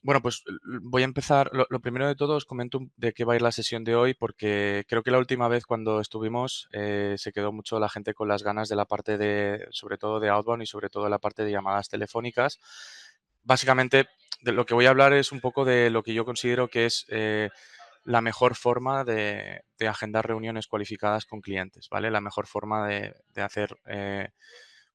Bueno, pues voy a empezar. Lo primero de todo os comento de qué va a ir la sesión de hoy, porque creo que la última vez cuando estuvimos se quedó mucho la gente con las ganas de la parte de, sobre todo de outbound y sobre todo de la parte de llamadas telefónicas. Básicamente, de lo que voy a hablar es un poco de lo que yo considero que es la mejor forma de agendar reuniones cualificadas con clientes, ¿vale? La mejor forma de hacer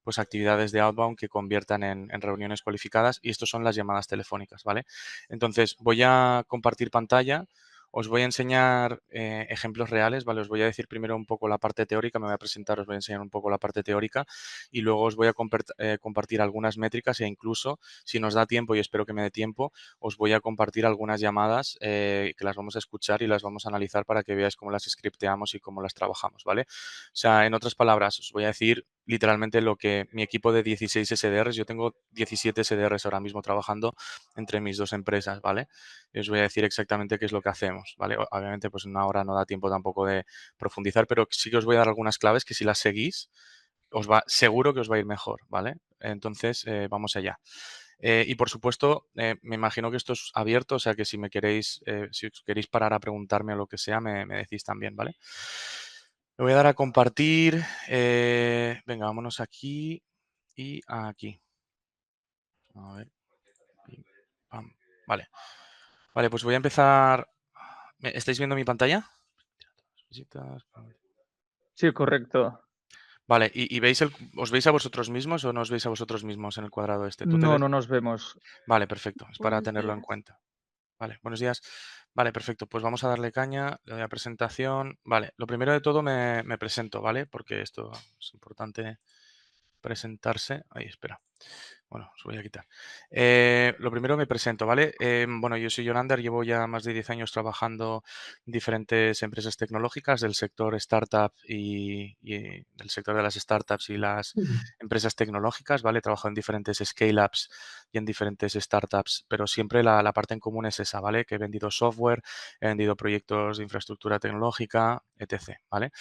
pues actividades de outbound que conviertan en reuniones cualificadas y estos son las llamadas telefónicas, ¿vale? Entonces voy a compartir pantalla, os voy a enseñar ejemplos reales, ¿vale? Os voy a decir primero un poco la parte teórica, me voy a presentar, os voy a enseñar un poco la parte teórica y luego os voy a compartir algunas métricas e incluso, si nos da tiempo y espero que me dé tiempo, os voy a compartir algunas llamadas que las vamos a escuchar y las vamos a analizar para que veáis cómo las scripteamos y cómo las trabajamos, ¿vale? O sea, en otras palabras, os voy a decir literalmente lo que mi equipo de 16 SDRs, yo tengo 17 SDRs ahora mismo trabajando entre mis dos empresas, ¿vale? Y os voy a decir exactamente qué es lo que hacemos, ¿vale? Obviamente, pues en una hora no da tiempo tampoco de profundizar, pero sí que os voy a dar algunas claves que si las seguís, seguro que os va a ir mejor, ¿vale? Entonces, vamos allá. Y por supuesto, me imagino que esto es abierto, o sea que si me queréis, si os queréis parar a preguntarme o lo que sea, me decís también, ¿vale? Le voy a dar a compartir. Venga, vámonos aquí y aquí. A ver. Pim, pam. Vale. Vale, pues voy a empezar. ¿Estáis viendo mi pantalla? Visitas. Sí, correcto. Vale, ¿y veis os veis a vosotros mismos o no os veis a vosotros mismos en el cuadrado este? ¿Tú te No, ves? no nos vemos. Vale, perfecto. Es para Buenos tenerlo en días. cuenta. Vale, buenos días. Vale, perfecto. Pues vamos a darle caña, le doy a presentación. Vale, lo primero de todo me presento, ¿vale? Porque esto es importante presentarse. Ahí, espera. Bueno, os voy a quitar. Lo primero me presento, ¿vale? Bueno, yo soy Yonander, llevo ya más de 10 años trabajando en diferentes empresas tecnológicas del sector startup y del sector de las startups y las empresas tecnológicas, ¿vale? He trabajado en diferentes scale-ups y en diferentes startups, pero siempre la parte en común es esa, ¿vale? Que he vendido software, he vendido proyectos de infraestructura tecnológica, etc., ¿vale?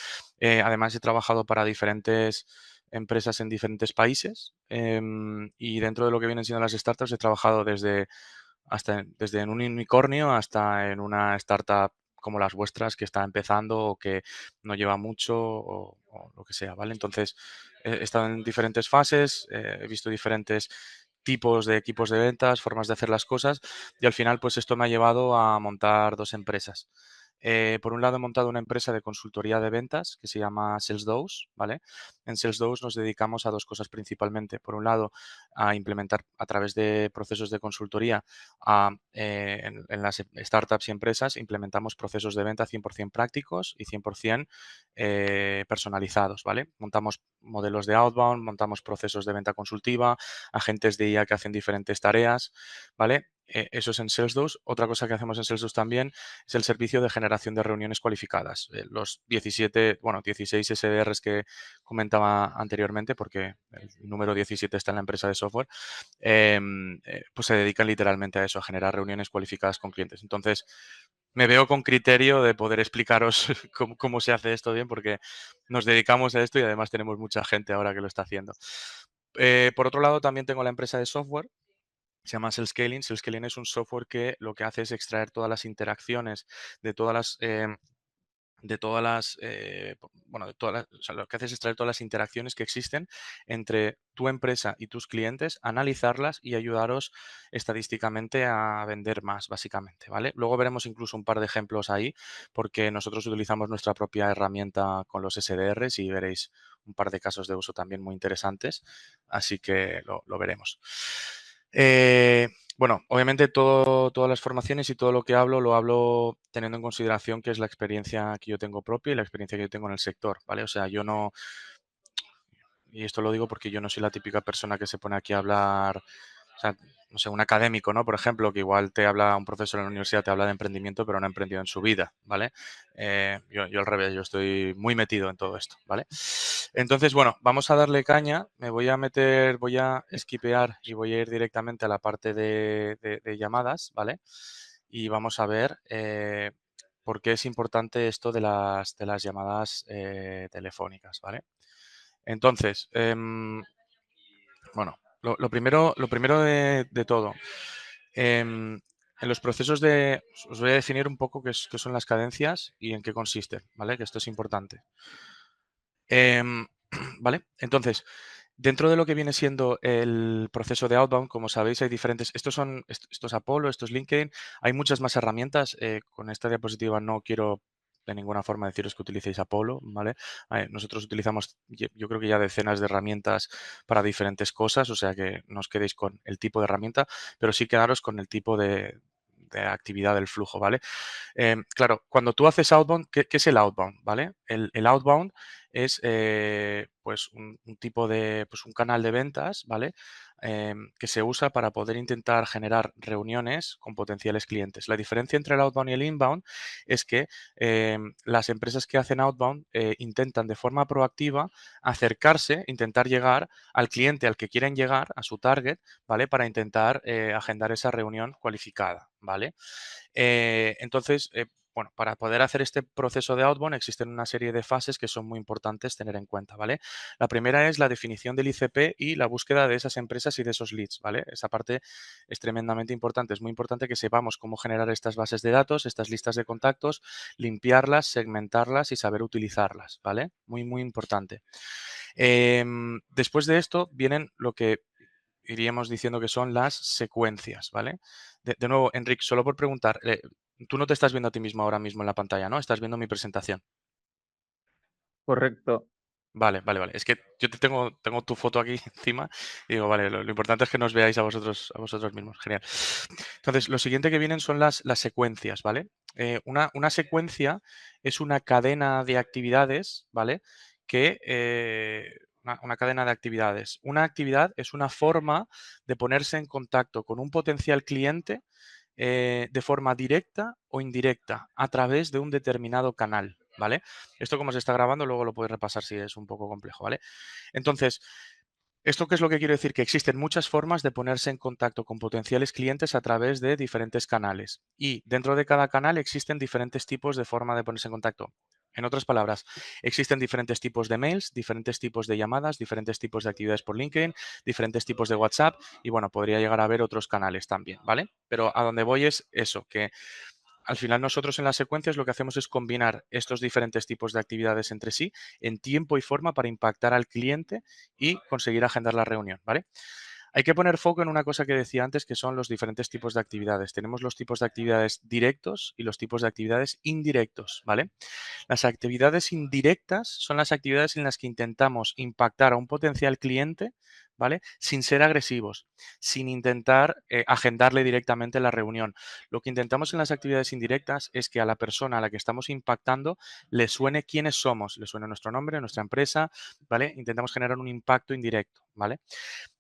Además, he trabajado para diferentes empresas en diferentes países y dentro de lo que vienen siendo las startups he trabajado desde en un unicornio hasta en una startup como las vuestras que está empezando o que no lleva mucho o lo que sea, ¿vale? Entonces, he estado en diferentes fases, he visto diferentes tipos de equipos de ventas, formas de hacer las cosas y al final, pues esto me ha llevado a montar dos empresas. Por un lado, he montado una empresa de consultoría de ventas que se llama SalesDose, ¿vale? En SalesDose nos dedicamos a dos cosas principalmente. Por un lado, a implementar a través de procesos de consultoría en las startups y empresas, implementamos procesos de venta 100% prácticos y 100% personalizados, ¿vale? Montamos modelos de outbound, montamos procesos de venta consultiva, agentes de IA que hacen diferentes tareas, ¿vale? Eso es en SalesDose. Otra cosa que hacemos en SalesDose también es el servicio de generación de reuniones cualificadas. Los 17, bueno, 16 SDRs que comentaba anteriormente, porque el número 17 está en la empresa de software, pues se dedican literalmente a eso, a generar reuniones cualificadas con clientes. Entonces, me veo con criterio de poder explicaros cómo se hace esto bien, porque nos dedicamos a esto y además tenemos mucha gente ahora que lo está haciendo. Por otro lado, también tengo la empresa de software. Se llama Self-Scaling. Self-Scaling es un software que lo que hace es extraer todas las interacciones de todas las bueno, o sea, lo que hace es extraer todas las interacciones que existen entre tu empresa y tus clientes, analizarlas y ayudaros estadísticamente a vender más, básicamente, ¿vale? Luego veremos incluso un par de ejemplos ahí, porque nosotros utilizamos nuestra propia herramienta con los SDRs y veréis un par de casos de uso también muy interesantes, así que lo veremos. Eh, bueno, obviamente todas las formaciones y todo lo que hablo, lo hablo teniendo en consideración que es la experiencia que yo tengo propia y la experiencia que yo tengo en el sector, ¿vale? O sea, yo no, y esto lo digo porque yo no soy la típica persona que se pone aquí a hablar, o sea, no sé, un académico, ¿no? Por ejemplo, que igual te habla, un profesor en la universidad te habla de emprendimiento, pero no ha emprendido en su vida, ¿vale? Yo al revés, yo estoy muy metido en todo esto, ¿vale? Entonces, bueno, vamos a darle caña, me voy a meter, voy a esquipear y voy a ir directamente a la parte de llamadas, ¿vale? Y vamos a ver por qué es importante esto de las llamadas telefónicas, ¿vale? Entonces, bueno, lo primero de todo, em, En los procesos de... Os voy a definir un poco qué son las cadencias y en qué consisten, ¿vale? Que esto es importante. Em, ¿Vale? Entonces, dentro de lo que viene siendo el proceso de outbound, como sabéis, hay diferentes. Esto es Apollo, esto es LinkedIn. Hay muchas más herramientas. Con esta diapositiva no quiero de ninguna forma deciros que utilicéis Apollo, ¿vale? Nosotros utilizamos, yo creo que ya decenas de herramientas para diferentes cosas, o sea que no os quedéis con el tipo de herramienta, pero sí quedaros con el tipo de actividad del flujo, ¿vale? Claro, cuando tú haces outbound, ¿qué es el outbound? ¿Vale? El outbound es pues un tipo de, pues un canal de ventas, ¿vale? Que se usa para poder intentar generar reuniones con potenciales clientes. La diferencia entre el outbound y el inbound es que las empresas que hacen outbound intentan de forma proactiva acercarse, intentar llegar al cliente al que quieren llegar, a su target, ¿vale? Para intentar agendar esa reunión cualificada, ¿vale? Entonces, bueno, para poder hacer este proceso de outbound existen una serie de fases que son muy importantes tener en cuenta, ¿vale? La primera es la definición del ICP y la búsqueda de esas empresas y de esos leads, ¿vale? Esa parte es tremendamente importante. Es muy importante que sepamos cómo generar estas bases de datos, estas listas de contactos, limpiarlas, segmentarlas y saber utilizarlas, ¿vale? Muy, muy importante. Después de esto vienen lo que iríamos diciendo que son las secuencias, ¿vale? De nuevo, Enric, solo por preguntar, tú no te estás viendo a ti mismo ahora mismo en la pantalla, ¿no? Estás viendo mi presentación. Correcto. Vale, vale, vale. Es que yo tengo tu foto aquí encima y digo, vale, lo importante es que nos veáis a vosotros mismos. Genial. Entonces, lo siguiente que vienen son las secuencias, ¿vale? Una secuencia es una cadena de actividades, ¿vale? Una cadena de actividades. Una actividad es una forma de ponerse en contacto con un potencial cliente de forma directa o indirecta a través de un determinado canal, ¿vale? Esto como se está grabando, luego lo puedes repasar si es un poco complejo, ¿vale? Entonces, ¿esto qué es lo que quiero decir? Que existen muchas formas de ponerse en contacto con potenciales clientes a través de diferentes canales. Y dentro de cada canal existen diferentes tipos de forma de ponerse en contacto. En otras palabras, existen diferentes tipos de mails, diferentes tipos de llamadas, diferentes tipos de actividades por LinkedIn, diferentes tipos de WhatsApp y bueno, podría llegar a haber otros canales también, ¿vale? Pero a donde voy es eso, que al final nosotros en las secuencias lo que hacemos es combinar estos diferentes tipos de actividades entre sí en tiempo y forma para impactar al cliente y conseguir agendar la reunión, ¿vale? Hay que poner foco en una cosa que decía antes, que son los diferentes tipos de actividades. Tenemos los tipos de actividades directos y los tipos de actividades indirectos, ¿vale? Las actividades indirectas son las actividades en las que intentamos impactar a un potencial cliente, ¿vale? Sin ser agresivos, sin intentar agendarle directamente la reunión. Lo que intentamos en las actividades indirectas es que a la persona a la que estamos impactando le suene quiénes somos, le suene nuestro nombre, nuestra empresa, ¿vale? Intentamos generar un impacto indirecto, ¿vale?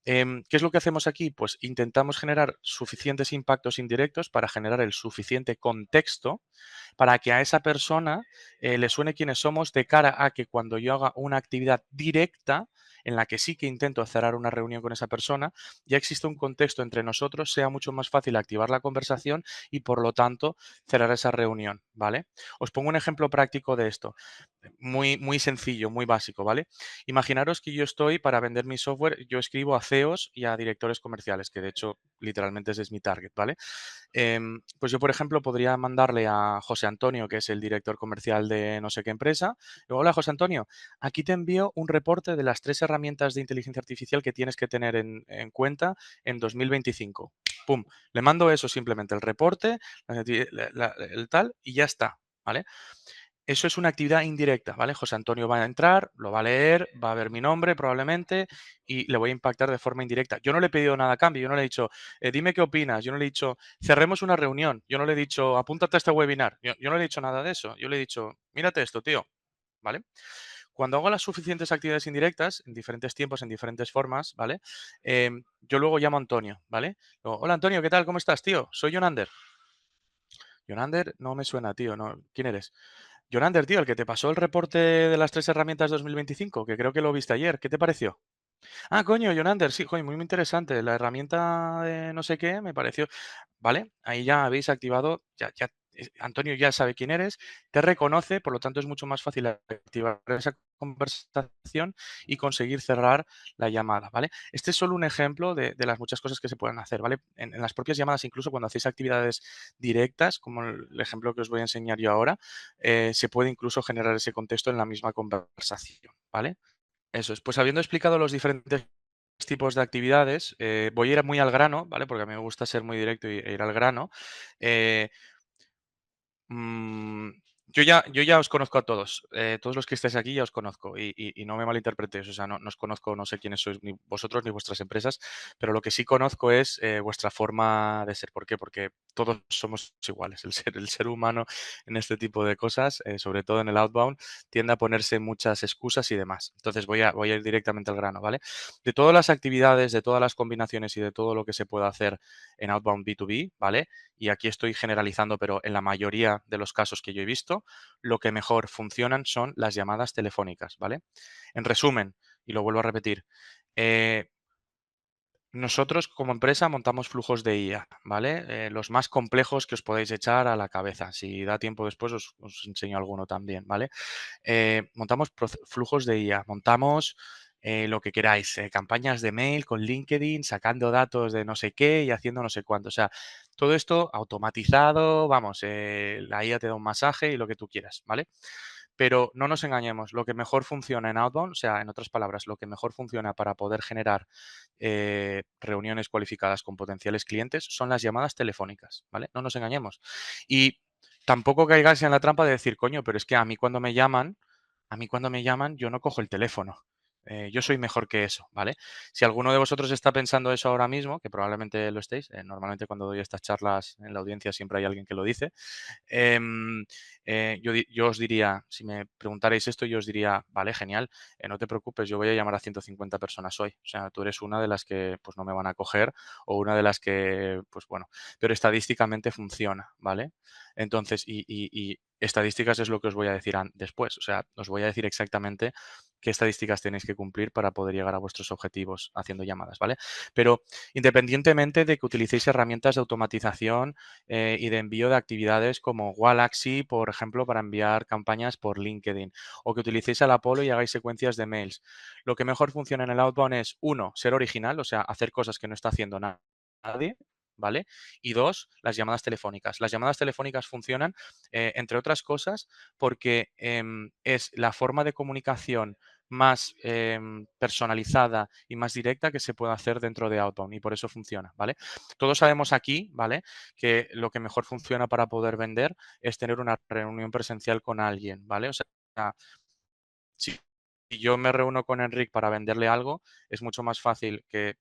¿Qué es lo que hacemos aquí? Pues intentamos generar suficientes impactos indirectos para generar el suficiente contexto para que a esa persona le suene quiénes somos de cara a que cuando yo haga una actividad directa en la que sí que intento cerrar una reunión con esa persona, ya existe un contexto entre nosotros, sea mucho más fácil activar la conversación y por lo tanto cerrar esa reunión, ¿vale? Os pongo un ejemplo práctico de esto, muy, muy sencillo, muy básico, ¿vale? Imaginaros que yo estoy para vender mi software, yo escribo a CEOs y a directores comerciales, que de hecho literalmente ese es mi target, ¿vale? Pues yo, por ejemplo, podría mandarle a José Antonio, que es el director comercial de no sé qué empresa. Hola, José Antonio, aquí te envío un reporte de las 3 herramientas de inteligencia artificial que tienes que tener en cuenta en 2025. ¡Pum! Le mando eso simplemente, el reporte, el tal, y ya está, ¿vale? Eso es una actividad indirecta, ¿vale? José Antonio va a entrar, lo va a leer, va a ver mi nombre probablemente y le voy a impactar de forma indirecta. Yo no le he pedido nada a cambio, yo no le he dicho, dime qué opinas, yo no le he dicho, cerremos una reunión, yo no le he dicho, apúntate a este webinar, yo no le he dicho nada de eso, yo le he dicho, mírate esto, tío, ¿vale? Cuando hago las suficientes actividades indirectas, en diferentes tiempos, en diferentes formas, ¿vale? Yo luego llamo a Antonio, ¿vale? Hola Antonio, ¿qué tal? ¿Cómo estás, tío? Soy Jonander. Jonander no me suena, tío, no. ¿Quién eres? Jonander, tío, el que te pasó el reporte de las 3 herramientas 2025, que creo que lo viste ayer. ¿Qué te pareció? Ah, coño, Jonander, sí, joder, muy, muy interesante. La herramienta de no sé qué me pareció. Vale, ahí ya habéis activado, ya Antonio ya sabe quién eres, te reconoce, por lo tanto es mucho más fácil activar esa conversación y conseguir cerrar la llamada, ¿vale? Este es solo un ejemplo de las muchas cosas que se pueden hacer, ¿vale? En las propias llamadas, incluso cuando hacéis actividades directas, como el ejemplo que os voy a enseñar yo ahora, se puede incluso generar ese contexto en la misma conversación, ¿vale? Eso es. Pues habiendo explicado los diferentes tipos de actividades, voy a ir muy al grano, ¿vale? Porque a mí me gusta ser muy directo e ir al grano. Eh, Mm, yo ya os conozco a todos. Todos los que estáis aquí ya os conozco y no me malinterpretéis. O sea, no os conozco, no sé quiénes sois ni vosotros ni vuestras empresas, pero lo que sí conozco es vuestra forma de ser. ¿Por qué? Porque todos somos iguales. El ser humano en este tipo de cosas, sobre todo en el outbound, tiende a ponerse muchas excusas y demás. Entonces voy a ir directamente al grano, ¿vale? De todas las actividades, de todas las combinaciones y de todo lo que se puede hacer en outbound B2B, ¿vale? Y aquí estoy generalizando, pero en la mayoría de los casos que yo he visto, lo que mejor funcionan son las llamadas telefónicas, ¿vale? En resumen, y lo vuelvo a repetir, eh, nosotros como empresa montamos flujos de IA, ¿vale? Los más complejos que os podéis echar a la cabeza. Si da tiempo después os enseño alguno también, ¿vale? Montamos flujos de IA, montamos lo que queráis, campañas de mail con LinkedIn, sacando datos de no sé qué y haciendo no sé cuánto. O sea, todo esto automatizado, vamos, la IA te da un masaje y lo que tú quieras, ¿vale? Pero no nos engañemos, lo que mejor funciona en outbound, o sea, en otras palabras, lo que mejor funciona para poder generar reuniones cualificadas con potenciales clientes son las llamadas telefónicas, ¿vale? No nos engañemos. Y tampoco caigáis en la trampa de decir, coño, pero es que a mí cuando me llaman, yo no cojo el teléfono. Yo soy mejor que eso, ¿vale? Si alguno de vosotros está pensando eso ahora mismo, que probablemente lo estéis, normalmente cuando doy estas charlas en la audiencia siempre hay alguien que lo dice, em, yo os diría, si me preguntarais esto, yo os diría, vale, genial, no te preocupes, yo voy a llamar a 150 personas hoy. O sea, tú eres una de las que pues no me van a coger o una de las que, pues bueno, pero estadísticamente funciona, ¿vale? Entonces, y estadísticas es lo que os voy a decir después. O sea, os voy a decir exactamente qué estadísticas tenéis que cumplir para poder llegar a vuestros objetivos haciendo llamadas, ¿vale? Pero independientemente de que utilicéis herramientas de automatización y de envío de actividades como Galaxy, por ejemplo, para enviar campañas por LinkedIn, o que utilicéis el Apollo y hagáis secuencias de mails. Lo que mejor funciona en el outbound es, uno, ser original, o sea, hacer cosas que no está haciendo nadie, ¿vale? Y dos, las llamadas telefónicas. Las llamadas telefónicas funcionan, entre otras cosas, porque es la forma de comunicación más personalizada y más directa que se puede hacer dentro de Outbound y por eso funciona, ¿vale? Todos sabemos aquí, ¿vale? Que lo que mejor funciona para poder vender es tener una reunión presencial con alguien, ¿vale? O sea, si yo me reúno con Enric para venderle algo, es mucho más fácil que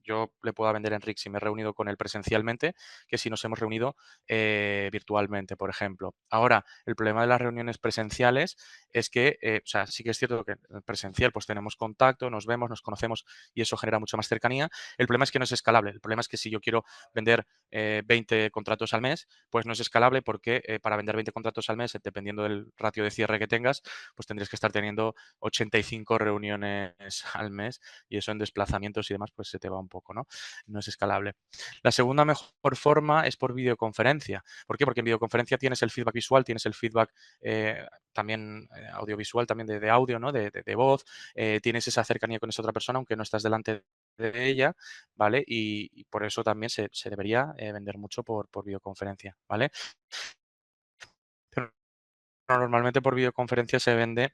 yo le pueda vender a Enric si me he reunido con él presencialmente que si nos hemos reunido virtualmente, por ejemplo. Ahora, el problema de las reuniones presenciales es que, o sea, sí que es cierto que en presencial pues tenemos contacto, nos vemos, nos conocemos y eso genera mucha más cercanía. El problema es que no es escalable. El problema es que si yo quiero vender 20 contratos al mes, pues no es escalable porque para vender 20 contratos al mes, dependiendo del ratio de cierre que tengas, pues tendrías que estar teniendo 85 reuniones al mes y eso en desplazamientos y demás, pues se te va un poco, ¿no? No es escalable. La segunda mejor forma es por videoconferencia. ¿Por qué? Porque en videoconferencia tienes el feedback visual, tienes el feedback también audiovisual, también de audio, ¿no? De voz, tienes esa cercanía con esa otra persona, aunque no estás delante de ella, ¿vale? Y por eso también se debería vender mucho por videoconferencia, ¿vale? Pero normalmente por videoconferencia se vende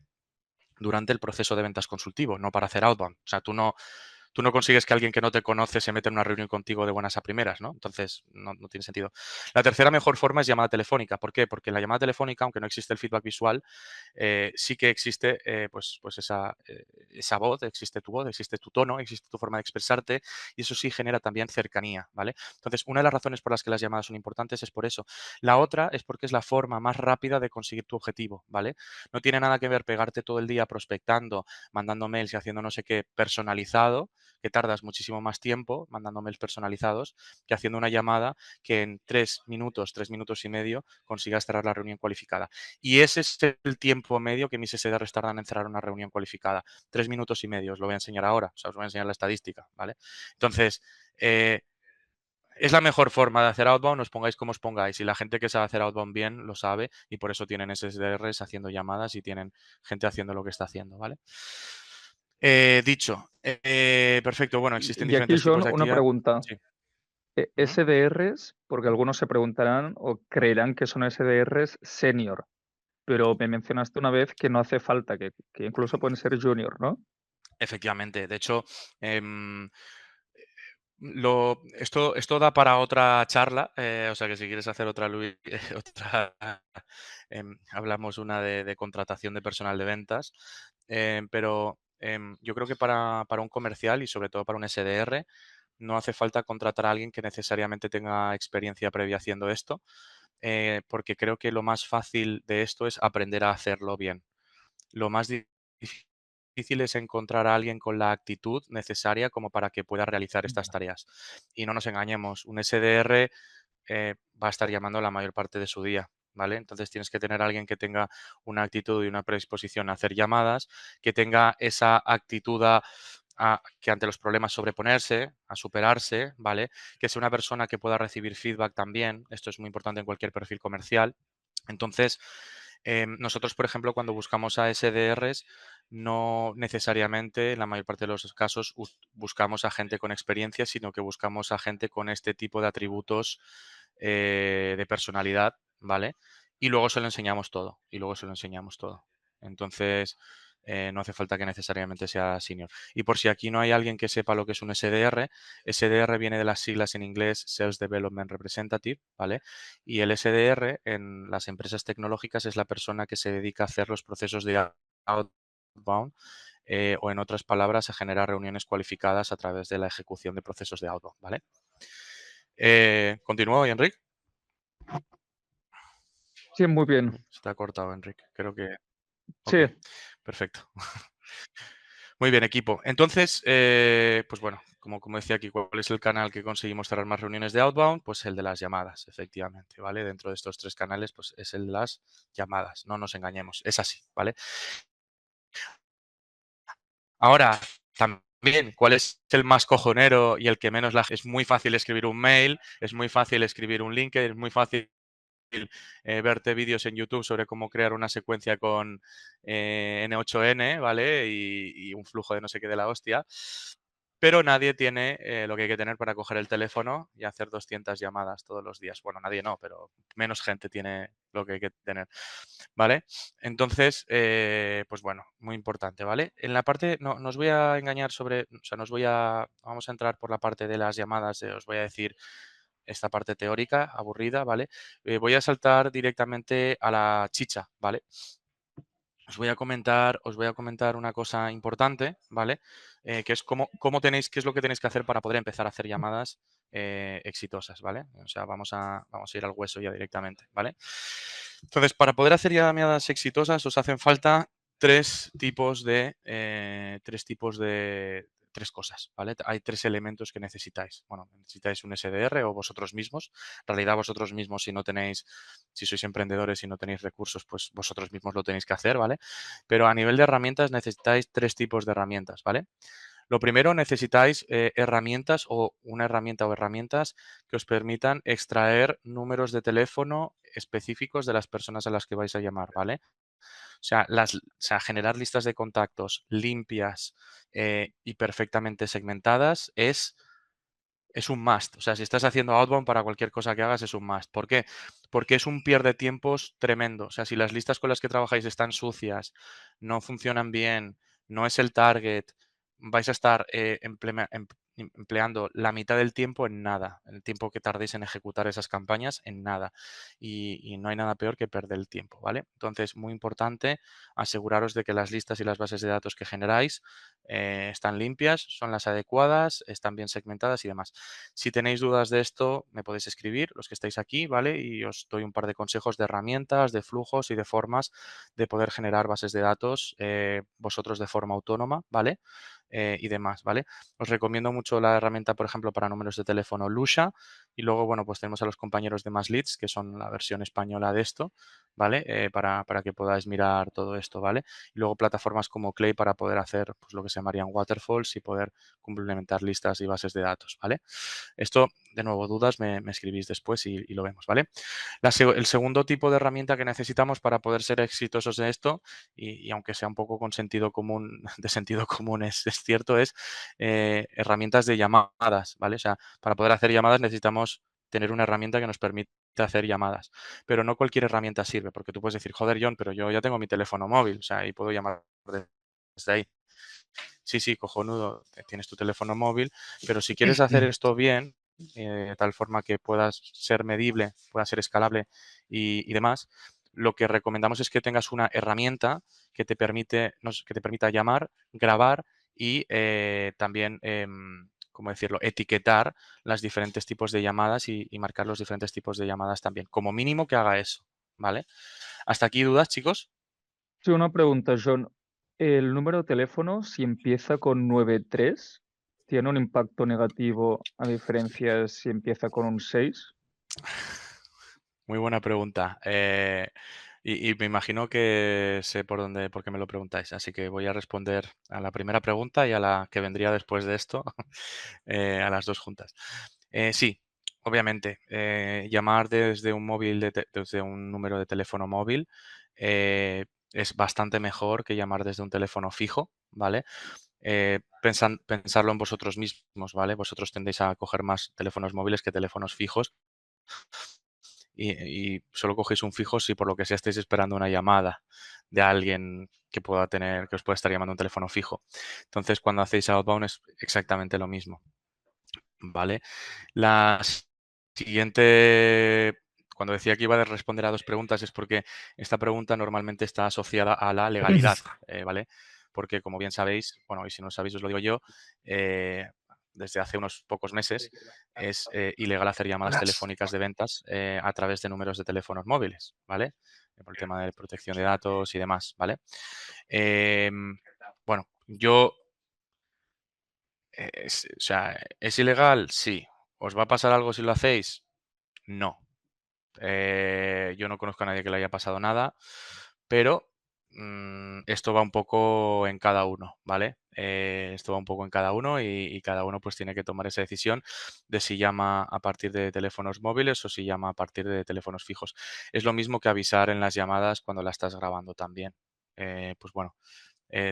durante el proceso de ventas consultivo, no para hacer outbound. O sea, tú no consigues que alguien que no te conoce se meta en una reunión contigo de buenas a primeras, ¿no? Entonces, no tiene sentido. La tercera mejor forma es llamada telefónica. ¿Por qué? Porque en la llamada telefónica, aunque no existe el feedback visual, sí que existe pues esa voz, existe tu voz, existe tu tono, existe tu forma de expresarte y eso sí genera también cercanía, ¿vale? Entonces, una de las razones por las que las llamadas son importantes es por eso. La otra es porque es la forma más rápida de conseguir tu objetivo, ¿vale? No tiene nada que ver pegarte todo el día prospectando, mandando mails y haciendo no sé qué personalizado, que tardas muchísimo más tiempo mandando mails personalizados que haciendo una llamada que en 3 minutos, 3 minutos y medio consigas cerrar la reunión cualificada. Y ese es el tiempo medio que mis SDRs tardan en cerrar una reunión cualificada. 3 minutos y medio, os lo voy a enseñar ahora, o sea, os voy a enseñar la estadística, ¿vale? Entonces, eh, Es la mejor forma de hacer outbound, os pongáis como os pongáis. Y la gente que sabe hacer outbound bien lo sabe y por eso tienen SDRs haciendo llamadas y tienen gente haciendo lo que está haciendo, ¿vale? Dicho, perfecto. Bueno, existen Y aquí, diferentes John, tipos de una actividad. pregunta. Sí. Ujú. SDRs, porque algunos se preguntarán o creerán que son SDRs senior, pero me mencionaste una vez que no hace falta, que incluso pueden ser junior, ¿no? Efectivamente. De hecho, em, esto da para otra charla, o sea que si quieres hacer otra, otra hablamos una de contratación de personal de ventas, pero yo creo que para un comercial y sobre todo para un SDR no hace falta contratar a alguien que necesariamente tenga experiencia previa haciendo esto, porque creo que lo más fácil de esto es aprender a hacerlo bien. Lo más difícil es encontrar a alguien con la actitud necesaria como para que pueda realizar estas Ya. tareas. Y no nos engañemos, un SDR va a estar llamando la mayor parte de su día, ¿vale? Entonces tienes que tener a alguien que tenga una actitud y una predisposición a hacer llamadas, que tenga esa actitud a que ante los problemas sobreponerse, a superarse, ¿vale? Que sea una persona que pueda recibir feedback también. Esto es muy importante en cualquier perfil comercial. Entonces, nosotros, por ejemplo, cuando buscamos a SDRs, no necesariamente, en la mayor parte de los casos, buscamos a gente con experiencia, sino que buscamos a gente con este tipo de atributos de personalidad, ¿vale? Y luego se lo enseñamos todo, y luego se lo enseñamos todo. Entonces, no hace falta que necesariamente sea senior. Y por si aquí no hay alguien que sepa lo que es un SDR, SDR viene de las siglas en inglés Sales Development Representative, ¿vale? Y el SDR en las empresas tecnológicas es la persona que se dedica a hacer los procesos de outbound o en otras palabras a generar reuniones cualificadas a través de la ejecución de procesos de outbound, ¿vale? ¿Continúo, Enric? Sí, muy bien. Se te ha cortado, Enric. Creo que... Sí, Ok, perfecto. Muy bien, equipo. Entonces, pues bueno, como decía aquí, ¿cuál es el canal que conseguimos cerrar más reuniones de outbound? Pues el de las llamadas, efectivamente, ¿vale? Dentro de estos tres canales, pues es el de las llamadas, no nos engañemos, es así, ¿vale? Ahora, también, ¿cuál es el más cojonero y el que menos la... Es muy fácil escribir un mail, es muy fácil escribir un link, es muy fácil verte vídeos en YouTube sobre cómo crear una secuencia con N8N, ¿vale? Y un flujo de no sé qué de la hostia. Pero nadie tiene lo que hay que tener para coger el teléfono y hacer 200 llamadas todos los días. Bueno, nadie no, pero menos gente tiene lo que hay que tener, ¿vale? Entonces, pues bueno, muy importante, ¿vale? En la parte, no os voy a engañar sobre, o sea, vamos a entrar por la parte de las llamadas, os voy a decir esta parte teórica, aburrida, ¿vale? Voy a saltar directamente a la chicha, ¿vale? Os voy a comentar una cosa importante, ¿vale? Que es qué es lo que tenéis que hacer para poder empezar a hacer llamadas exitosas, ¿vale? O sea, vamos a ir al hueso ya directamente, ¿vale? Entonces, para poder hacer llamadas exitosas os hacen falta tres cosas, ¿vale? Hay tres elementos que necesitáis. Bueno, necesitáis un SDR o vosotros mismos. En realidad, vosotros mismos, si sois emprendedores y no tenéis recursos, pues vosotros mismos lo tenéis que hacer, ¿vale? Pero a nivel de herramientas necesitáis tres tipos de herramientas, ¿vale? Lo primero, necesitáis herramientas o una herramienta o herramientas que os permitan extraer números de teléfono específicos de las personas a las que vais a llamar, ¿vale? O sea, generar listas de contactos limpias y perfectamente segmentadas es un must. O sea, si estás haciendo outbound para cualquier cosa que hagas es un must. ¿Por qué? Porque es un pierde tiempos tremendo. O sea, si las listas con las que trabajáis están sucias, no funcionan bien, no es el target, vais a estar empleando la mitad del tiempo en nada. El tiempo que tardéis en ejecutar esas campañas en nada. Y no hay nada peor que perder el tiempo, ¿vale? Entonces, muy importante aseguraros de que las listas y las bases de datos que generáis están limpias, son las adecuadas, están bien segmentadas y demás. Si tenéis dudas de esto, me podéis escribir, los que estáis aquí, ¿vale? Y os doy un par de consejos de herramientas, de flujos y de formas de poder generar bases de datos vosotros de forma autónoma, ¿vale? Y demás, ¿vale? Os recomiendo mucho la herramienta, por ejemplo, para números de teléfono Lusha y luego, bueno, pues tenemos a los compañeros de Más Leads, que son la versión española de esto, ¿vale? Para que podáis mirar todo esto, ¿vale? Y luego plataformas como Clay para poder hacer pues, lo que se llamarían waterfalls y poder complementar listas y bases de datos, ¿vale? Esto, de nuevo, dudas, me escribís después y lo vemos, ¿vale? El segundo tipo de herramienta que necesitamos para poder ser exitosos en esto, y aunque sea un poco con sentido común, de sentido común es cierto, es herramientas de llamadas, ¿vale? O sea, para poder hacer llamadas necesitamos tener una herramienta que nos permita hacer llamadas. Pero no cualquier herramienta sirve, porque tú puedes decir, joder, John, pero yo ya tengo mi teléfono móvil, o sea, y puedo llamar desde ahí. Sí, sí, cojonudo, tienes tu teléfono móvil, pero si quieres hacer esto bien, de tal forma que puedas ser medible, pueda ser escalable y demás, lo que recomendamos es que tengas una herramienta que te que te permita llamar, grabar y también, ¿cómo decirlo?, etiquetar los diferentes tipos de llamadas y marcar los diferentes tipos de llamadas también. Como mínimo que haga eso, ¿vale? ¿Hasta aquí dudas, chicos? Sí, una pregunta, John. ¿El número de teléfono, si empieza con 93, tiene un impacto negativo a diferencia de si empieza con un 6? Muy buena pregunta. Y me imagino que sé por qué me lo preguntáis. Así que voy a responder a la primera pregunta y a la que vendría después de esto, a las dos juntas. Sí, obviamente, llamar desde un móvil, desde un número de teléfono móvil, es bastante mejor que llamar desde un teléfono fijo, ¿vale? Pensarlo en vosotros mismos, ¿vale? Vosotros tendéis a coger más teléfonos móviles que teléfonos fijos y solo cogéis un fijo si por lo que sea estáis esperando una llamada de alguien que os pueda estar llamando un teléfono fijo. Entonces, cuando hacéis outbound es exactamente lo mismo, ¿vale? La siguiente, cuando decía que iba a responder a dos preguntas es porque esta pregunta normalmente está asociada a la legalidad, ¿vale? Porque como bien sabéis, bueno, y si no lo sabéis os lo digo yo, eh, desde hace unos pocos meses es ilegal hacer llamadas telefónicas de ventas a través de números de teléfonos móviles, ¿vale? Por el tema de protección de datos y demás, ¿vale? Bueno, o sea, ¿es ilegal? Sí. ¿Os va a pasar algo si lo hacéis? No. Yo no conozco a nadie que le haya pasado nada, pero esto va un poco en cada uno, ¿vale? Esto va un poco en cada uno y cada uno pues tiene que tomar esa decisión de si llama a partir de teléfonos móviles o si llama a partir de teléfonos fijos. Es lo mismo que avisar en las llamadas cuando la estás grabando también. Pues bueno,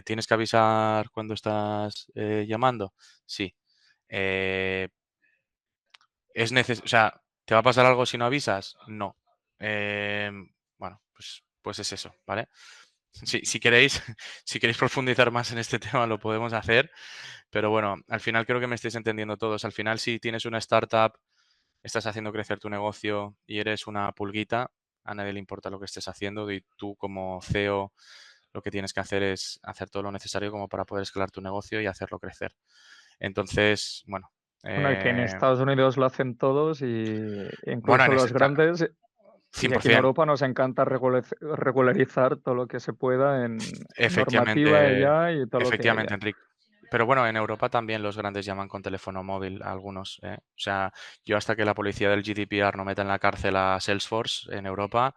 ¿tienes que avisar cuando estás llamando? Sí. Eh, o sea, ¿te va a pasar algo si no avisas? No. Bueno, pues es eso, ¿vale? Si queréis, si queréis profundizar más en este tema, lo podemos hacer. Pero bueno, al final creo que me estáis entendiendo todos. Al final, si tienes una startup, estás haciendo crecer tu negocio y eres una pulguita, a nadie le importa lo que estés haciendo y tú como CEO lo que tienes que hacer es hacer todo lo necesario como para poder escalar tu negocio y hacerlo crecer. Entonces, bueno, Bueno, y que en Estados Unidos lo hacen todos y bueno, incluso los grandes, y aquí en 100%. Europa nos encanta regularizar todo lo que se pueda en normativa Efectivamente, ya y todo lo que efectivamente, haya. Enrique. Pero bueno, en Europa también los grandes llaman con teléfono móvil, algunos, ¿eh? O sea, yo hasta que la policía del GDPR no meta en la cárcel a Salesforce en Europa,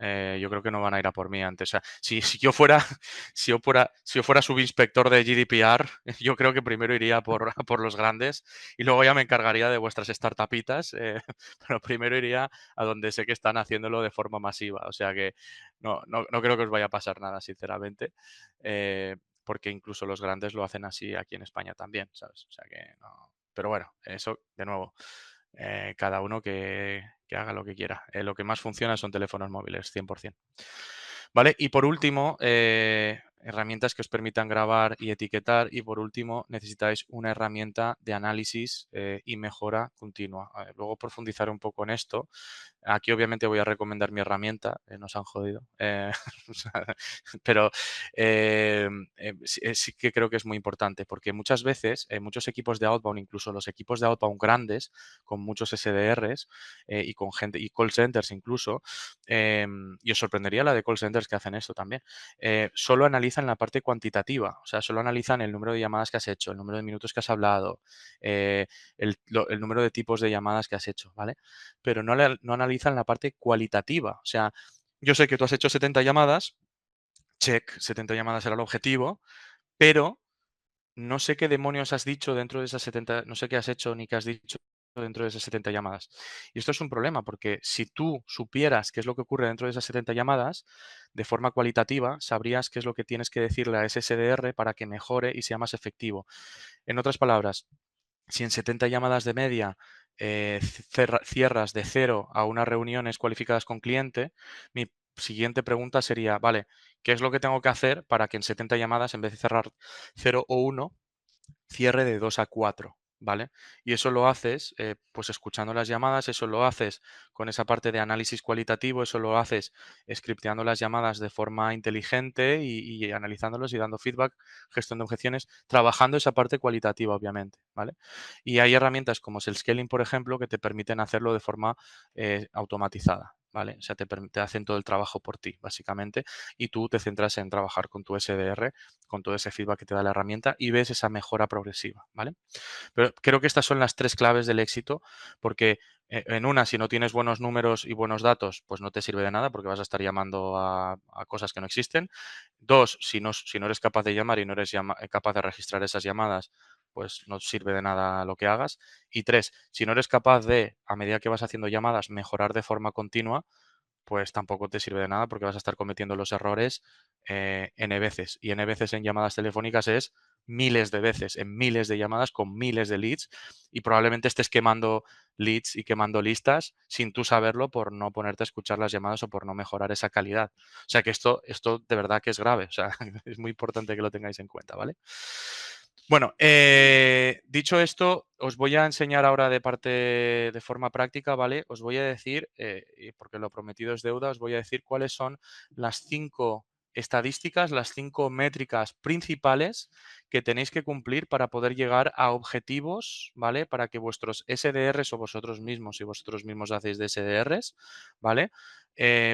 yo creo que no van a ir a por mí antes. O sea, si yo fuera, si yo fuera subinspector de GDPR, yo creo que primero iría a por los grandes y luego ya me encargaría de vuestras startupitas, pero primero iría a donde sé que están haciéndolo de forma masiva. O sea que no creo que os vaya a pasar nada, sinceramente. Porque incluso los grandes lo hacen así aquí en España también, ¿sabes? O sea que no. Pero bueno, eso de nuevo, cada uno que haga lo que quiera. Lo que más funciona son teléfonos móviles, 100%. ¿Vale? Y por último, herramientas que os permitan grabar y etiquetar. Y por último, necesitáis una herramienta de análisis y mejora continua. A ver, luego profundizaré un poco en esto. Aquí obviamente voy a recomendar mi herramienta, nos han jodido. O sea, pero sí que creo que es muy importante porque muchas veces muchos equipos de outbound, incluso los equipos de outbound grandes, con muchos SDRs y con gente y call centers incluso, y os sorprendería la de call centers que hacen esto también, solo analizan la parte cuantitativa, o sea, solo analizan el número de llamadas que has hecho, el número de minutos que has hablado, el número de tipos de llamadas que has hecho, ¿vale? Pero no analizan la parte cualitativa, o sea, Yo sé que tú has hecho 70 llamadas, check, 70 llamadas era el objetivo, pero no sé qué demonios has dicho dentro de esas 70, no sé qué has hecho ni qué has dicho dentro de esas 70 llamadas. Y esto es un problema porque si tú supieras qué es lo que ocurre dentro de esas 70 llamadas, de forma cualitativa, sabrías qué es lo que tienes que decirle a ese SDR para que mejore y sea más efectivo. En otras palabras, si en 70 llamadas de media cierras de cero a unas reuniones cualificadas con cliente, mi siguiente pregunta sería, vale, ¿qué es lo que tengo que hacer para que en 70 llamadas, en vez de cerrar cero o uno, cierre de 2 a 4, ¿vale? Y eso lo haces, pues escuchando las llamadas, eso lo haces con esa parte de análisis cualitativo, eso lo haces scripteando las llamadas de forma inteligente y analizándolos y dando feedback, gestión de objeciones, trabajando esa parte cualitativa, obviamente, ¿vale? Y hay herramientas como es el scaling, por ejemplo, que te permiten hacerlo de forma automatizada. ¿Vale? O sea, te hacen todo el trabajo por ti, básicamente, y tú te centras en trabajar con tu SDR con todo ese feedback que te da la herramienta y ves esa mejora progresiva, ¿vale? Pero creo que estas son las tres claves del éxito, porque en una, si no tienes buenos números y buenos datos, pues no te sirve de nada porque vas a estar llamando a cosas que no existen. Dos, si no eres capaz de llamar y no eres capaz de registrar esas llamadas, pues no sirve de nada lo que hagas. Y tres, si no eres capaz de, a medida que vas haciendo llamadas, mejorar de forma continua, pues tampoco te sirve de nada porque vas a estar cometiendo los errores N veces. Y N veces en llamadas telefónicas es miles de veces, en miles de llamadas con miles de leads y probablemente estés quemando leads y quemando listas sin tú saberlo por no ponerte a escuchar las llamadas o por no mejorar esa calidad. O sea que esto de verdad que es grave. O sea, es muy importante que lo tengáis en cuenta, ¿vale? Bueno, dicho esto, os voy a enseñar ahora de forma práctica, ¿vale? Os voy a decir, y porque lo prometido es deuda, os voy a decir cuáles son las 5 estadísticas, las 5 métricas principales que tenéis que cumplir para poder llegar a objetivos, ¿vale? Para que vuestros SDRs o vosotros mismos, si vosotros mismos hacéis de SDRs, ¿vale?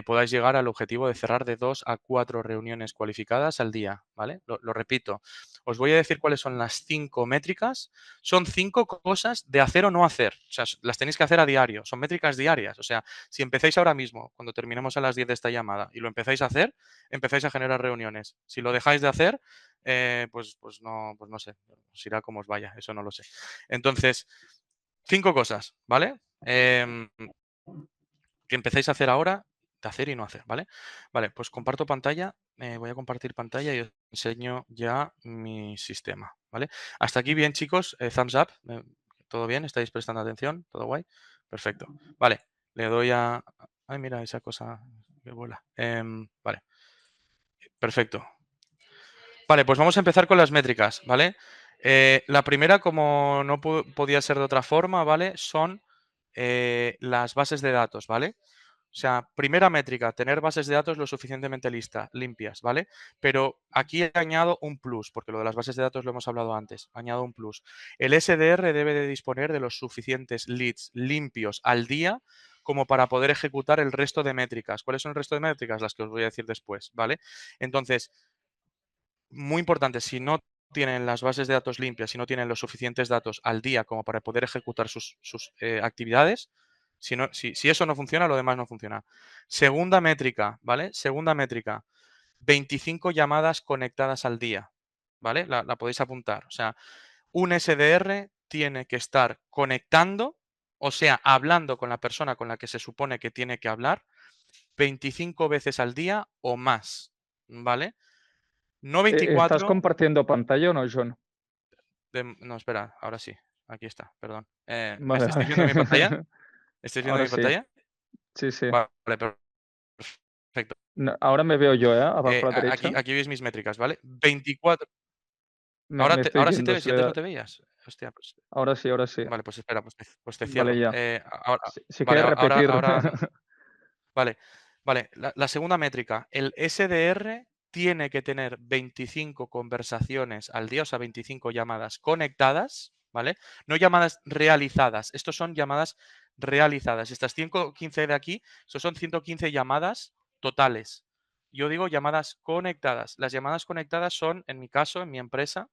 Podáis llegar al objetivo de cerrar de 2 a 4 reuniones cualificadas al día, ¿vale? Lo repito, os voy a decir cuáles son las 5 métricas. Son 5 cosas de hacer o no hacer. O sea, las tenéis que hacer a diario. Son métricas diarias. O sea, si empezáis ahora mismo, cuando terminemos a las 10 de esta llamada, y lo empezáis a hacer, empezáis a generar reuniones. Si lo dejáis de hacer, pues no sé, os irá como os vaya, eso no lo sé. Entonces, 5 cosas, ¿vale? Que empecéis a hacer ahora, de hacer y no hacer, ¿vale? Vale, pues comparto pantalla, voy a compartir pantalla y os enseño ya mi sistema, ¿vale? Hasta aquí bien, chicos, thumbs up, ¿todo bien? ¿Estáis prestando atención? ¿Todo guay? Perfecto. Vale, le doy a... Ay, mira, esa cosa que vuela. Vale, perfecto. Vale, pues vamos a empezar con las métricas, ¿vale? La primera, como no podía ser de otra forma, ¿vale? Son las bases de datos, ¿vale? O sea, primera métrica, tener bases de datos lo suficientemente limpias, ¿vale? Pero aquí añado un plus, porque lo de las bases de datos lo hemos hablado antes. Añado un plus. El SDR debe de disponer de los suficientes leads limpios al día como para poder ejecutar el resto de métricas. ¿Cuáles son el resto de métricas? Las que os voy a decir después, ¿vale? Entonces, muy importante, si no tienen las bases de datos limpias, si no tienen los suficientes datos al día como para poder ejecutar sus actividades, si eso no funciona, lo demás no funciona. Segunda métrica, ¿vale? Segunda métrica, 25 llamadas conectadas al día, ¿vale? La podéis apuntar. O sea, un SDR tiene que estar conectando, o sea, hablando con la persona con la que se supone que tiene que hablar 25 veces al día o más, ¿vale? No ¿Estás 24. compartiendo pantalla o no, John? No, espera, ahora sí. Aquí está, perdón. Vale, ¿Estáis viendo mi pantalla? vale. ¿Estáis viendo Ahora mi sí, pantalla? sí, sí. Vale, perfecto. No, ahora me veo yo, ¿eh? Abajo a la Aquí, derecha. aquí veis mis métricas, ¿vale? 24. Me estoy Ahora sí te viendo, ves y antes no te veías. Hostia, pues. ahora sí, ahora sí. Vale, pues espera, pues te Vale, cierro. ya. Si Vale, quieres repetir. vale, vale. La segunda métrica, el SDR tiene que tener 25 conversaciones al día, o sea, 25 llamadas conectadas, ¿vale? No llamadas realizadas. Estos son llamadas realizadas. Estas 115 de aquí, estos son 115 llamadas totales. Yo digo llamadas conectadas. Las llamadas conectadas son, en mi caso, en mi empresa,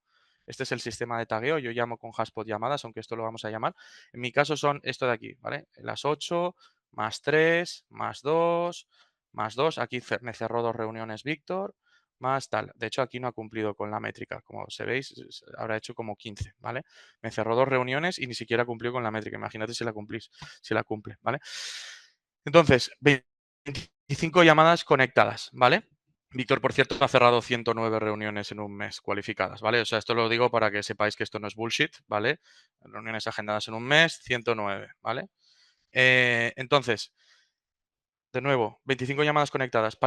este es el sistema de tagueo, yo llamo con Hashpot llamadas, aunque esto lo vamos a llamar. En mi caso son esto de aquí, ¿vale? Las 8 más 3 más 2 más 2. Aquí me cerró 2 reuniones Víctor, más tal. De hecho, aquí no ha cumplido con la métrica. Como se veis, habrá hecho como 15, ¿vale? Me cerró 2 reuniones y ni siquiera cumplió con la métrica. Imagínate si la cumplís, si la cumple, ¿vale? Entonces, 25 llamadas conectadas, ¿vale? Víctor, por cierto, ha cerrado 109 reuniones en un mes cualificadas, ¿vale? O sea, esto lo digo para que sepáis que esto no es bullshit, ¿vale? Reuniones agendadas en un mes, 109, ¿vale? Entonces, de nuevo, 25 llamadas conectadas.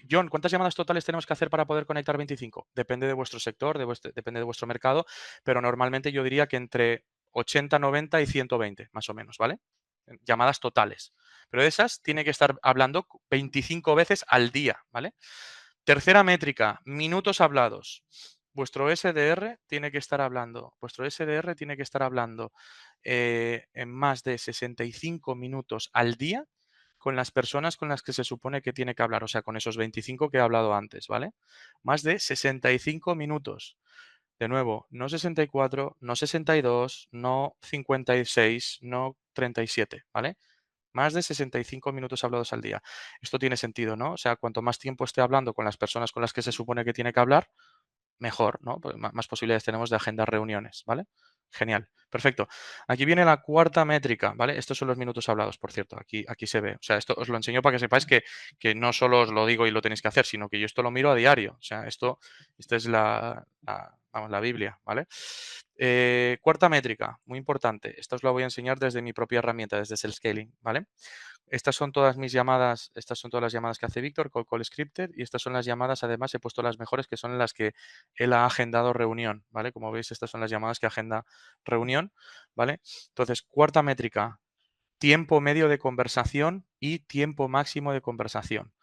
John, ¿cuántas llamadas totales tenemos que hacer para poder conectar 25? Depende de vuestro sector, depende de vuestro mercado, pero normalmente yo diría que entre 80, 90 y 120, más o menos, ¿vale? Llamadas totales. Pero de esas tiene que estar hablando 25 veces al día, ¿vale? Tercera métrica, minutos hablados. Vuestro SDR tiene que estar hablando en más de 65 minutos al día con las personas con las que se supone que tiene que hablar, o sea, con esos 25 que he hablado antes, ¿vale? Más de 65 minutos. De nuevo, no 64, no 62, no 56, no 37, ¿vale? Más de 65 minutos hablados al día. Esto tiene sentido, ¿no? O sea, cuanto más tiempo esté hablando con las personas con las que se supone que tiene que hablar, mejor, ¿no? Pues más posibilidades tenemos de agendar reuniones, ¿vale? Genial, perfecto. Aquí viene la cuarta métrica, ¿vale? Estos son los minutos hablados, por cierto, aquí se ve. O sea, esto os lo enseño para que sepáis que no solo os lo digo y lo tenéis que hacer, sino que yo esto lo miro a diario. O sea, esta es vamos, la Biblia, ¿vale? Cuarta métrica, muy importante. Esta os la voy a enseñar desde mi propia herramienta, desde SalesScaling, ¿vale? Estas son todas mis llamadas, estas son todas las llamadas que hace Víctor, Call Scripted, y estas son las llamadas, además he puesto las mejores, que son las que él ha agendado reunión, ¿vale? Como veis, estas son las llamadas que agenda reunión, ¿vale? Entonces, cuarta métrica, tiempo medio de conversación y tiempo máximo de conversación.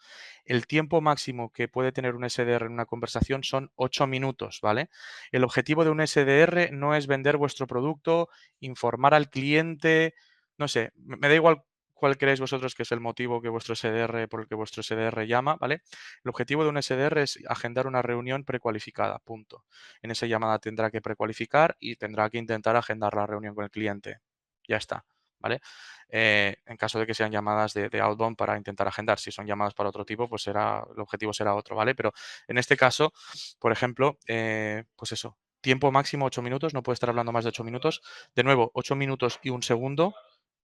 El tiempo máximo que puede tener un SDR en una conversación son 8 minutos, ¿vale? El objetivo de un SDR no es vender vuestro producto, informar al cliente, no sé, me da igual cuál creéis vosotros que es el motivo que vuestro SDR, por el que vuestro SDR llama, ¿vale? El objetivo de un SDR es agendar una reunión precualificada, punto. En esa llamada tendrá que precualificar y tendrá que intentar agendar la reunión con el cliente. Ya está, ¿vale? En caso de que sean llamadas de outbound para intentar agendar. Si son llamadas para otro tipo, pues el objetivo será otro, ¿vale? Pero en este caso, por ejemplo, pues eso, tiempo máximo 8 minutos, no puede estar hablando más de 8 minutos. De nuevo, 8 minutos y un segundo,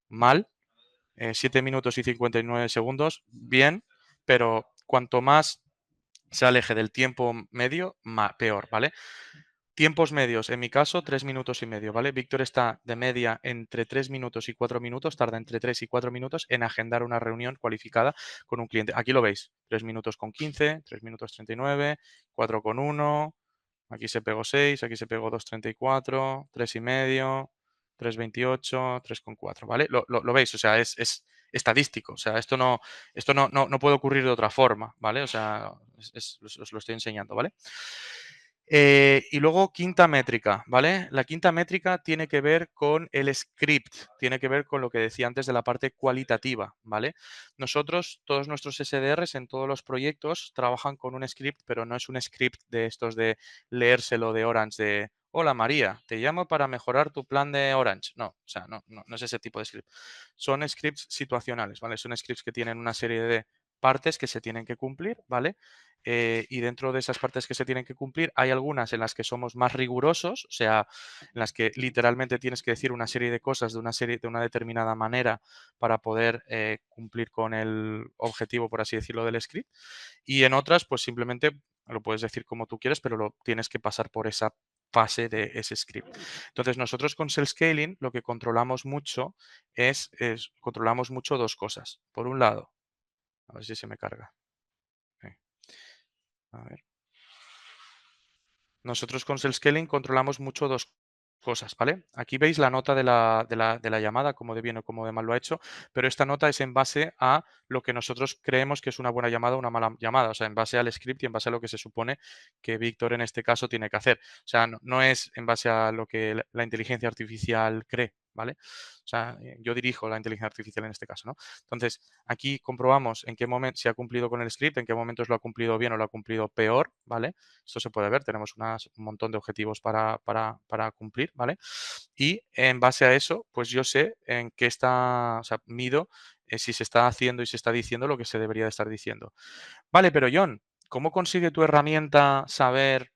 mal. 7 minutos y 59 segundos, bien, pero cuanto más se aleje del tiempo medio, peor, ¿vale? Tiempos medios, en mi caso, 3 minutos y medio, ¿vale? Víctor está de media entre 3 minutos y 4 minutos, tarda entre 3 y 4 minutos en agendar una reunión cualificada con un cliente. Aquí lo veis, 3 minutos con 15, 3 minutos 39, 4 con 1, aquí se pegó 6, aquí se pegó 2,34, 3 y medio, 3,28, 3,4, ¿vale? Lo veis, o sea, es estadístico, o sea, esto no puede ocurrir de otra forma, ¿vale? O sea, os lo estoy enseñando, ¿vale? Y luego quinta métrica, ¿vale? La quinta métrica tiene que ver con el script, tiene que ver con lo que decía antes de la parte cualitativa, ¿vale? Nosotros, todos nuestros SDRs en todos los proyectos trabajan con un script, pero no es un script de estos de leérselo de Orange de hola María, te llamo para mejorar tu plan de Orange. No, o sea, no es ese tipo de script. Son scripts situacionales, ¿vale? Son scripts que tienen una serie de partes que se tienen que cumplir, ¿vale? Y dentro de esas partes que se tienen que cumplir, hay algunas en las que somos más rigurosos, o sea, en las que literalmente tienes que decir una serie de cosas de una determinada manera para poder cumplir con el objetivo, por así decirlo, del script. Y en otras, pues simplemente lo puedes decir como tú quieres, pero lo tienes que pasar por esa fase de ese script. Entonces, nosotros con Self Scaling lo que controlamos mucho controlamos mucho dos cosas. Por un lado, a ver si se me carga. A ver. Nosotros con Self-Scaling controlamos mucho dos cosas, ¿vale? Aquí veis la nota de la llamada, como de bien o como de mal lo ha hecho, pero esta nota es en base a lo que nosotros creemos que es una buena llamada o una mala llamada, o sea, en base al script y en base a lo que se supone que Víctor en este caso tiene que hacer. O sea, no es en base a lo que la inteligencia artificial cree, ¿vale? O sea, yo dirijo la inteligencia artificial en este caso, ¿no? Entonces, aquí comprobamos en qué momento, si ha cumplido con el script, en qué momentos lo ha cumplido bien o lo ha cumplido peor, ¿vale? Esto se puede ver, tenemos un montón de objetivos para cumplir, ¿vale? Y en base a eso, pues yo sé en qué está, o sea, mido si se está haciendo y se está diciendo lo que se debería de estar diciendo. Vale, pero John, ¿cómo consigue tu herramienta saber?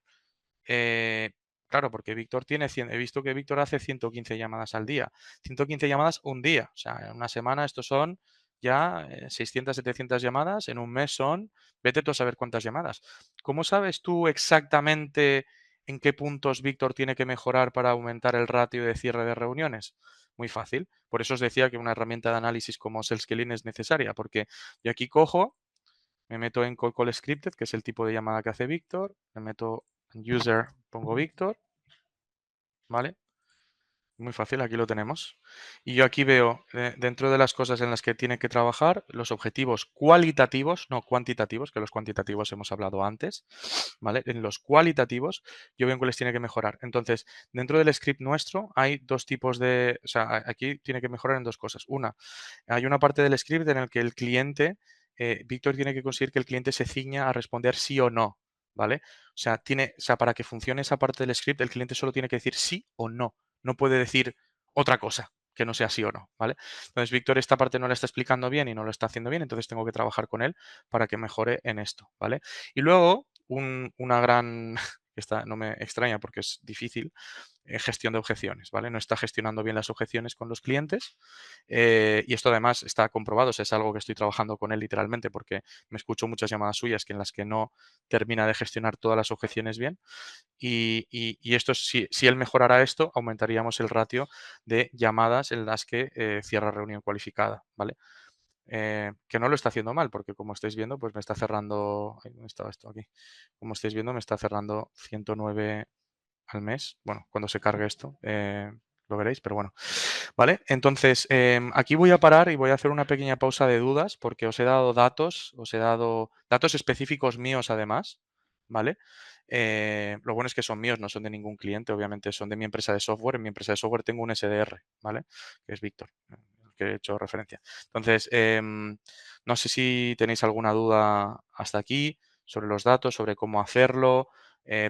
eh, claro, porque Víctor tiene 100, he visto que Víctor hace 115 llamadas al día. 115 llamadas un día. O sea, en una semana estos son ya 600, 700 llamadas. En un mes son, vete tú a saber cuántas llamadas. ¿Cómo sabes tú exactamente en qué puntos Víctor tiene que mejorar para aumentar el ratio de cierre de reuniones? Muy fácil. Por eso os decía que una herramienta de análisis como SalesKilling es necesaria, porque yo aquí cojo, me meto en Call Call Scripted, que es el tipo de llamada que hace Víctor, me meto en User, pongo Víctor, ¿vale? Muy fácil, aquí lo tenemos. Y yo aquí veo, dentro de las cosas en las que tiene que trabajar, los objetivos cualitativos, no cuantitativos, que los cuantitativos hemos hablado antes, ¿vale? En los cualitativos, yo veo en cuáles tiene que mejorar. Entonces, dentro del script nuestro hay dos tipos de, o sea, aquí tiene que mejorar en dos cosas. Una, hay una parte del script en el que el cliente, Víctor tiene que conseguir que el cliente se ciña a responder sí o no, ¿vale? O sea, para que funcione esa parte del script, el cliente solo tiene que decir sí o no, no puede decir otra cosa que no sea sí o no, ¿vale? Entonces, Víctor esta parte no la está explicando bien y no lo está haciendo bien, entonces tengo que trabajar con él para que mejore en esto, ¿vale? Y luego, una gran, esta no me extraña porque es difícil, gestión de objeciones, ¿vale? No está gestionando bien las objeciones con los clientes y esto además está comprobado, o sea, es algo que estoy trabajando con él literalmente porque me escucho muchas llamadas suyas que en las que no termina de gestionar todas las objeciones bien y esto, si él mejorara esto, aumentaríamos el ratio de llamadas en las que cierra reunión cualificada, ¿vale? Que no lo está haciendo mal, porque como estáis viendo, pues me está cerrando. Ay, ¿dónde estaba esto aquí? Como estáis viendo, me está cerrando 109 al mes. Bueno, cuando se cargue esto, lo veréis, pero bueno. Vale, entonces aquí voy a parar y voy a hacer una pequeña pausa de dudas porque os he dado datos, os he dado datos específicos míos además, ¿vale? Lo bueno es que son míos, no son de ningún cliente, obviamente son de mi empresa de software. En mi empresa de software tengo un SDR, ¿vale? Que es Víctor, al que he hecho referencia. Entonces, no sé si tenéis alguna duda hasta aquí sobre los datos, sobre cómo hacerlo,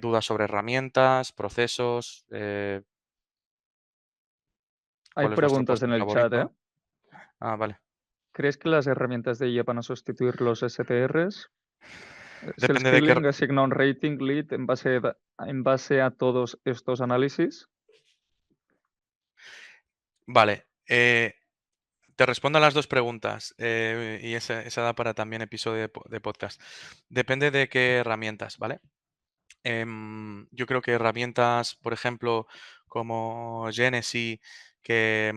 dudas sobre herramientas, procesos, Hay cuál es vuestro preguntas en postre el chat, ¿eh? favorito. Ah, vale. ¿Crees que las herramientas de IA van a sustituir los STRs? Depende de qué. Scaling asigna un rating lead en base a todos estos análisis. Vale. Te respondo a las dos preguntas y esa da para también episodio de podcast. Depende de qué herramientas, ¿vale? Yo creo que herramientas, por ejemplo, como Genesee, que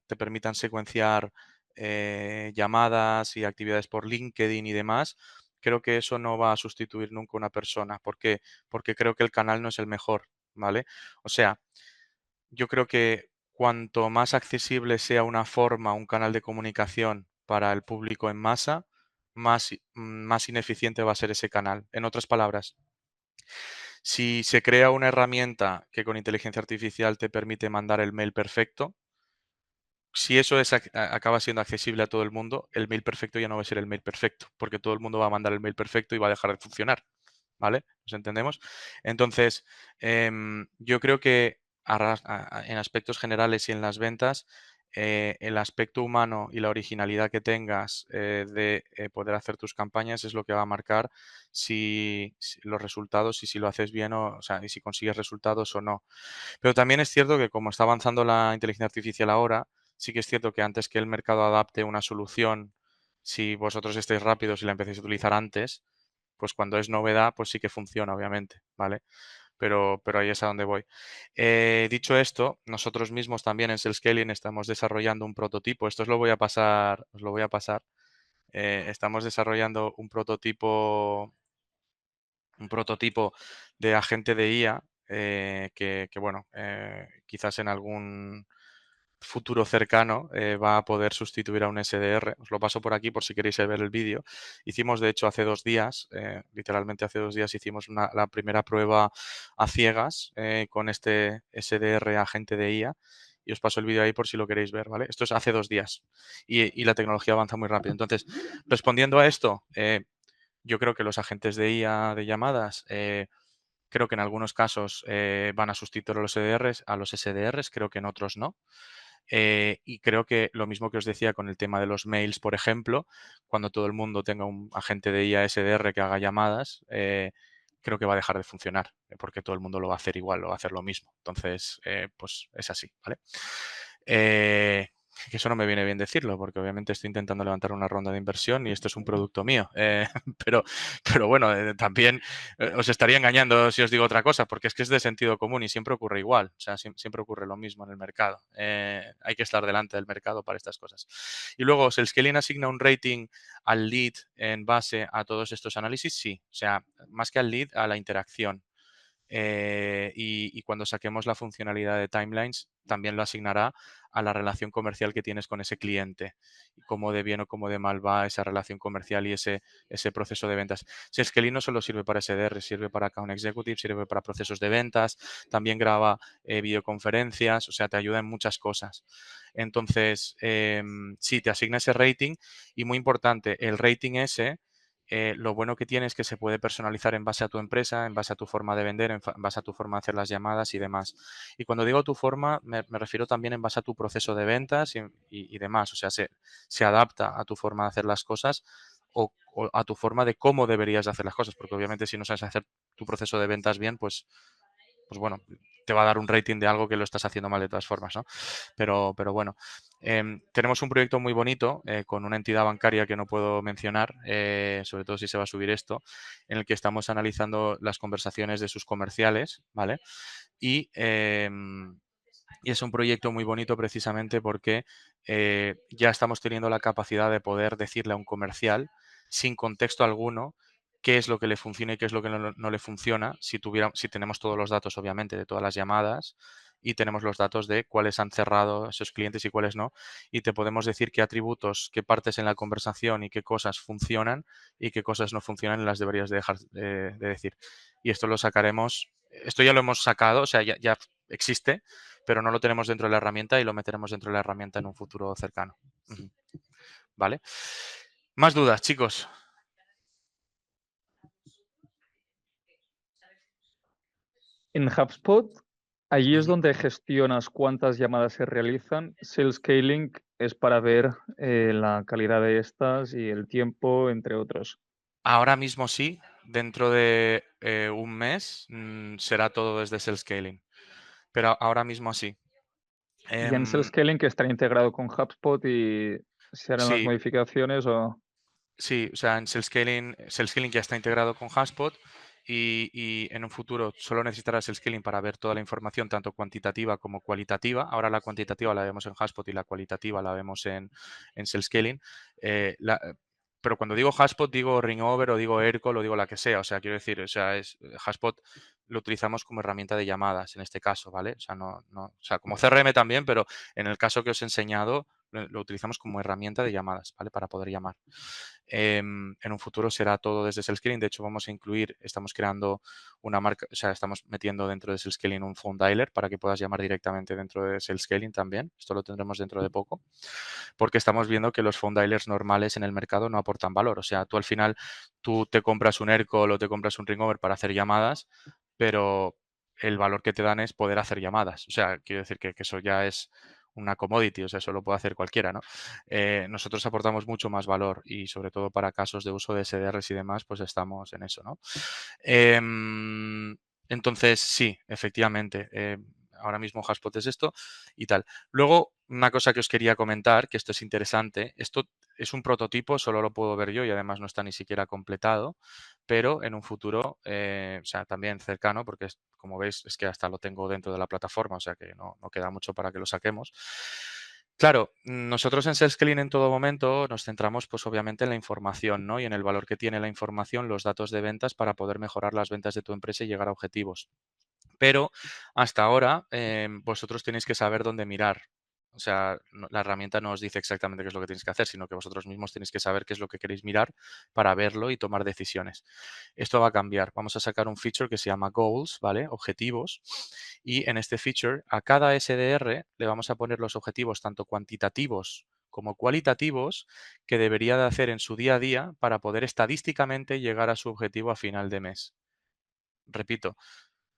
te permitan secuenciar llamadas y actividades por LinkedIn y demás, creo que eso no va a sustituir nunca una persona. ¿Por qué? Porque creo que el canal no es el mejor, ¿vale? O sea, yo creo que cuanto más accesible sea una forma, un canal de comunicación para el público en masa, más ineficiente va a ser ese canal. En otras palabras, si se crea una herramienta que con inteligencia artificial te permite mandar el mail perfecto, si eso acaba siendo accesible a todo el mundo, el mail perfecto ya no va a ser el mail perfecto, porque todo el mundo va a mandar el mail perfecto y va a dejar de funcionar. ¿Vale? ¿Nos entendemos? Entonces, yo creo que en aspectos generales y en las ventas, el aspecto humano y la originalidad que tengas de poder hacer tus campañas es lo que va a marcar si los resultados y si lo haces bien o sea, y si consigues resultados o no. Pero también es cierto que como está avanzando la inteligencia artificial ahora, sí que es cierto que antes que el mercado adapte una solución, si vosotros estáis rápidos y la empecéis a utilizar antes, pues cuando es novedad, pues sí que funciona, obviamente, ¿vale? Pero ahí es a donde voy. Dicho esto, nosotros mismos también en Scaling estamos desarrollando un prototipo. Esto os lo voy a pasar, os lo voy a pasar. Estamos desarrollando un prototipo de agente de IA que, bueno, quizás en algún futuro cercano va a poder sustituir a un SDR. Os lo paso por aquí por si queréis ver el vídeo. Hicimos, de hecho, hace 2 días, literalmente hace 2 días, hicimos la primera prueba a ciegas con este SDR agente de IA. Y os paso el vídeo ahí por si lo queréis ver, ¿vale? Esto es hace 2 días y la tecnología avanza muy rápido. Entonces, respondiendo a esto, yo creo que los agentes de IA de llamadas, creo que en algunos casos van a sustituir a los SDRs, creo que en otros no. Y creo que lo mismo que os decía con el tema de los mails, por ejemplo, cuando todo el mundo tenga un agente de IA SDR que haga llamadas, creo que va a dejar de funcionar, porque todo el mundo lo va a hacer igual, lo va a hacer lo mismo. Entonces, pues es así, ¿vale? Eh, que eso no me viene bien decirlo, porque obviamente estoy intentando levantar una ronda de inversión y esto es un producto mío. Pero, pero bueno, también os estaría engañando si os digo otra cosa, porque es que es de sentido común y siempre ocurre igual. O sea, siempre ocurre lo mismo en el mercado. Hay que estar delante del mercado para estas cosas. Y luego, ¿el scaling asigna un rating al lead en base a todos estos análisis? Sí. O sea, más que al lead, a la interacción. Y cuando saquemos la funcionalidad de timelines, también lo asignará a la relación comercial que tienes con ese cliente, y cómo de bien o cómo de mal va esa relación comercial y ese proceso de ventas. Si es que el no solo sirve para SDR, sirve para Account Executive, sirve para procesos de ventas, también graba videoconferencias, o sea, te ayuda en muchas cosas. Entonces, sí, te asigna ese rating y muy importante, el rating ese lo bueno que tiene es que se puede personalizar en base a tu empresa, en base a tu forma de vender, en base a tu forma de hacer las llamadas y demás. Y cuando digo tu forma, me refiero también en base a tu proceso de ventas y demás. O sea, se adapta a tu forma de hacer las cosas o a tu forma de cómo deberías de hacer las cosas. Porque obviamente si no sabes hacer tu proceso de ventas bien, pues bueno, te va a dar un rating de algo que lo estás haciendo mal de todas formas, ¿no? Pero bueno, tenemos un proyecto muy bonito con una entidad bancaria que no puedo mencionar, sobre todo si se va a subir esto, en el que estamos analizando las conversaciones de sus comerciales, ¿vale? Y, y es un proyecto muy bonito precisamente porque ya estamos teniendo la capacidad de poder decirle a un comercial, sin contexto alguno, qué es lo que le funciona y qué es lo que no le funciona, si tenemos todos los datos, obviamente, de todas las llamadas y tenemos los datos de cuáles han cerrado esos clientes y cuáles no. Y te podemos decir qué atributos, qué partes en la conversación y qué cosas funcionan y qué cosas no funcionan y las deberías de dejar de decir. Y esto lo sacaremos, esto ya lo hemos sacado, o sea, ya existe, pero no lo tenemos dentro de la herramienta y lo meteremos dentro de la herramienta en un futuro cercano. Ujú. ¿Vale? Más dudas, chicos. En HubSpot, allí es Ujú. donde gestionas cuántas llamadas se realizan. Sales Scaling es para ver la calidad de estas y el tiempo, entre otros. Ahora mismo sí, dentro de un mes será todo desde Sales Scaling, pero ahora mismo sí. Y en Sales Em, Scaling que estará integrado con HubSpot y se harán las sí, modificaciones o... sí, o sea, en Sales Scaling ya está integrado con HubSpot y en un futuro solo necesitarás el scaling para ver toda la información, tanto cuantitativa como cualitativa. Ahora la cuantitativa la vemos en HubSpot y la cualitativa la vemos en Sales Scaling. Eh, la- eh, pero cuando digo HubSpot, digo Ringover o digo Aircall o digo la que sea. O sea, quiero decir, o sea, HubSpot lo utilizamos como herramienta de llamadas en este caso, ¿vale? O sea, o sea, como CRM también, pero en el caso que os he enseñado, lo utilizamos como herramienta de llamadas, ¿vale? Para poder llamar. En un futuro será todo desde Scaling. De hecho, vamos a incluir, estamos creando una marca, o sea, estamos metiendo dentro de Scaling un phone dialer para que puedas llamar directamente dentro de Scaling también. Esto lo tendremos dentro de poco, porque estamos viendo que los phone dialers normales en el mercado no aportan valor. O sea, tú al final, tú te compras un Aircall o te compras un Ringover para hacer llamadas, pero el valor que te dan es poder hacer llamadas. O sea, quiero decir que eso ya es una commodity, o sea, eso lo puede hacer cualquiera, ¿no? Nosotros aportamos mucho más valor y sobre todo para casos de uso de SDRs y demás, pues estamos en eso, ¿no? Em, entonces, sí, efectivamente, ahora mismo Haspot es esto y tal. Luego, una cosa que os quería comentar, que esto es interesante, esto es un prototipo, solo lo puedo ver yo y además no está ni siquiera completado, pero en un futuro, o sea, también cercano, porque como veis es que hasta lo tengo dentro de la plataforma, o sea que no queda mucho para que lo saquemos. Claro, nosotros en SalesClean en todo momento nos centramos pues obviamente en la información, ¿no? Y en el valor que tiene la información, los datos de ventas para poder mejorar las ventas de tu empresa y llegar a objetivos. Pero hasta ahora vosotros tenéis que saber dónde mirar. O sea, la herramienta no os dice exactamente qué es lo que tenéis que hacer, sino que vosotros mismos tenéis que saber qué es lo que queréis mirar para verlo y tomar decisiones. Esto va a cambiar. Vamos a sacar un feature que se llama Goals, ¿vale? Objetivos. Y en este feature, a cada SDR le vamos a poner los objetivos tanto cuantitativos como cualitativos que debería de hacer en su día a día para poder estadísticamente llegar a su objetivo a final de mes. Repito,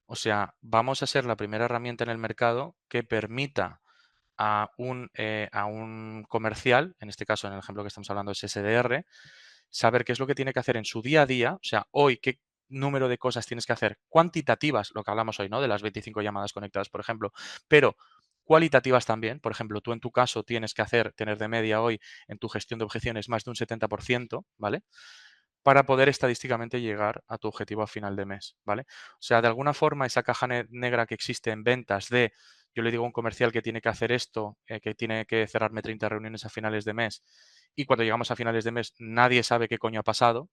o sea, vamos a ser la primera herramienta en el mercado que permita a un comercial, en este caso, en el ejemplo que estamos hablando es SDR, saber qué es lo que tiene que hacer en su día a día, o sea, hoy qué número de cosas tienes que hacer cuantitativas, lo que hablamos hoy, ¿no? De las 25 llamadas conectadas, por ejemplo, pero cualitativas también. Por ejemplo, tú en tu caso tienes que tener de media hoy en tu gestión de objeciones más de un 70%, ¿vale? Para poder estadísticamente llegar a tu objetivo a final de mes, ¿vale? O sea, de alguna forma esa caja negra que existe en ventas de, yo le digo a un comercial que tiene que hacer esto, que tiene que cerrarme 30 reuniones a finales de mes, y cuando llegamos a finales de mes nadie sabe qué coño ha pasado,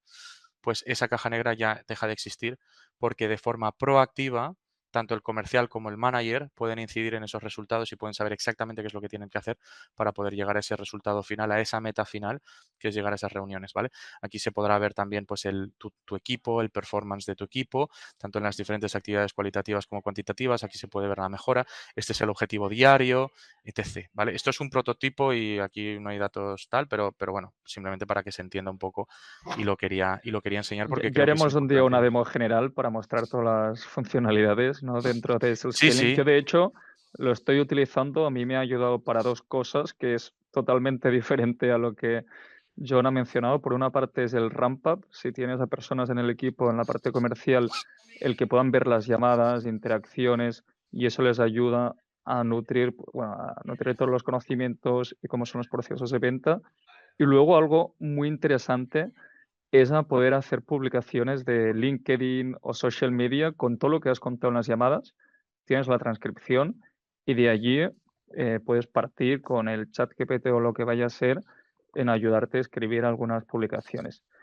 pues esa caja negra ya deja de existir porque de forma proactiva tanto el comercial como el manager pueden incidir en esos resultados y pueden saber exactamente qué es lo que tienen que hacer para poder llegar a ese resultado final, a esa meta final, que es llegar a esas reuniones, ¿vale? Aquí se podrá ver también pues tu equipo, el performance de tu equipo, tanto en las diferentes actividades cualitativas como cuantitativas. Aquí se puede ver la mejora. Este es el objetivo diario, etc. ¿Vale? Esto es un prototipo y aquí no hay datos tal, pero bueno, simplemente para que se entienda un poco y lo quería enseñar Ya, porque ya creo que es haremos un día una importante. demo general para mostrar todas las funcionalidades, ¿no? Dentro de Sí, Scaling. sí, Yo, de hecho, lo estoy utilizando. A mí me ha ayudado para dos cosas, que es totalmente diferente a lo que John ha mencionado. Por una parte es el ramp up. Si tienes a personas en el equipo, en la parte comercial, el que puedan ver las llamadas, interacciones, y eso les ayuda a nutrir, bueno, a nutrir todos los conocimientos y cómo son los procesos de venta. Y luego algo muy interesante es a poder hacer publicaciones de LinkedIn o social media con todo lo que has contado en las llamadas. Tienes la transcripción y de allí puedes partir con el chat GPT o lo que vaya a ser en ayudarte a escribir algunas publicaciones.